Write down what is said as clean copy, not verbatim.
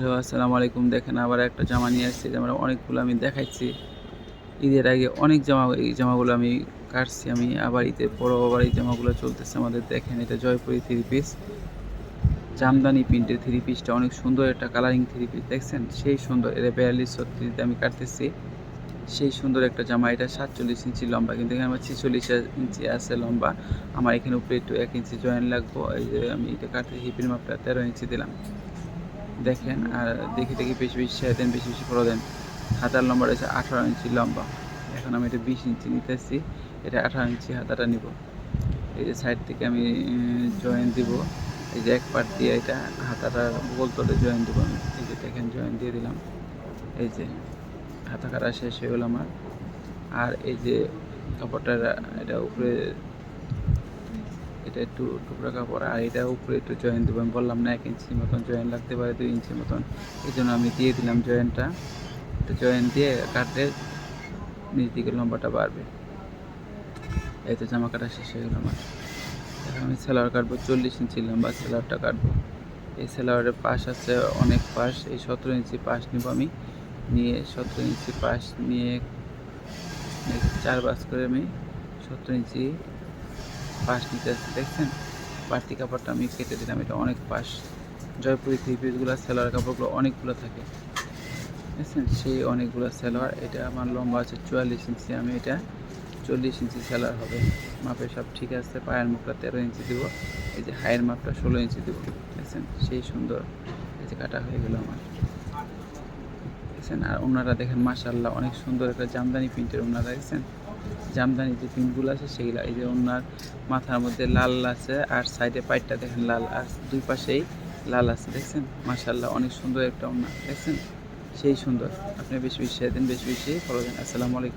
Hello, আসসালামু আলাইকুম। দেখেন আবার একটা জামা নিয়ে আসছি। জামাটা অনেকগুলো আমি দেখাইছি। ঈদের আগে অনেক জামা, এই জামাগুলো আমি কাটছি আমি। আবার ঈদের পরেও আবার এই জামাগুলো চলতেছে আমাদের। দেখেন এটা জয়পুরি থ্রি পিস। জামদানি প্রিন্টের থ্রি পিসটা অনেক সুন্দর একটা কালারিং থ্রি পিস দেখছেন? সেই সুন্দর। এটা ৪২-৩৬ তে আমি কাটতেছি। সেই সুন্দর একটা জামা। এটা ৪৭ ইঞ্চি লম্বা। কিন্তু এখানে আমার ৪৬ ইঞ্চি আছে লম্বা। আমার এখানে উপরে একটু ১ ইঞ্চি জয়েন লাগবো। এই যে আমি এটা কাটতে হিপের মাপটা ১৩ ইঞ্চি দিলাম। দেখেন আর দেখে বেশি ছেড়ে দেন, বেশি ফলো দেন। হাতার লম্বা রয়েছে ১৮ ইঞ্চি লম্বা। এখন আমি এটা ২০ ইঞ্চি নিতেছি। এটা ১৮ ইঞ্চি হাতাটা নিব। এই যে সাইড থেকে আমি জয়েন দিব। এই যে এক পার্ট দিয়ে এটা হাতাটার তলে জয়েন দেবো আমি। এই যে দেখেন জয়েন দিয়ে দিলাম। এই যে হাতা কাটা শেষ হয়ে গেল আমার। আর এই যে কাপড়টা এটা উপরে, এটা একটু টুকরা কাপড়, আর এটা উপরে একটু জয়েন দেবো। আমি বললাম না ১ ইঞ্চি মতন জয়েন লাগতে পারে, ২ ইঞ্চি মতন। এই জন্য আমি দিয়ে দিলাম জয়েনটা। তো জয়েন দিয়ে কাটলে নিচ দিকে লম্বাটা বাড়বে। এই তো জামা কাটা শেষ হয়ে গেল আমার। এখন আমি সেলার কাটবো, ৪০ ইঞ্চি লম্বা সেলারটা কাটবো। এই সেলারের পাশ আছে অনেক পাশ। এই ১৭ ইঞ্চি পাশ নিব আমি। নিয়ে ১৭ ইঞ্চি পাশ নিয়ে ৪ ভাঁজ করে আমি ১৭ ইঞ্চি পাশ নিতে আসছি। দেখছেন বাড়তি কাপড়টা আমি কেটে দিলাম। এটা অনেক পাশ। জয়পুরি থ্রি পিসগুলো সেলোয়ার কাপড়গুলো অনেকগুলো থাকে, বুঝছেন? সেই অনেকগুলো সেলোয়ার। এটা আমার লম্বা আছে ৪৪ ইঞ্চি। আমি এটা ৪০ ইঞ্চি সেলোয়ার হবে। মাপে সব ঠিক আছে। পায়ের মুখটা ১৩ ইঞ্চি দেবো। এই যে হাইয়ের মাপটা ১৬ ইঞ্চি দেবো। দেখছেন সেই সুন্দর। এই যে কাটা হয়ে গেল আমার। দেখছেন আর ওনারা দেখেন মাশাআল্লাহ অনেক সুন্দর একটা জামদানি প্রিন্টের ওনারা দেখছেন। জামদানি যে প্রিন্টগুলো আছে সেইগুলো। এই যে ওনার মাথার মধ্যে লাল আছে, আর সাইডে পাইটটা দেখেন লাল, আর দুই পাশেই লাল আছে। দেখছেন মাশাআল্লাহ অনেক সুন্দর একটা ওড়না দেখছেন, সেই সুন্দর। আপনি বেশি শেয়ার দেন, বেশি ফলো দেন। আসসালামু আলাইকুম।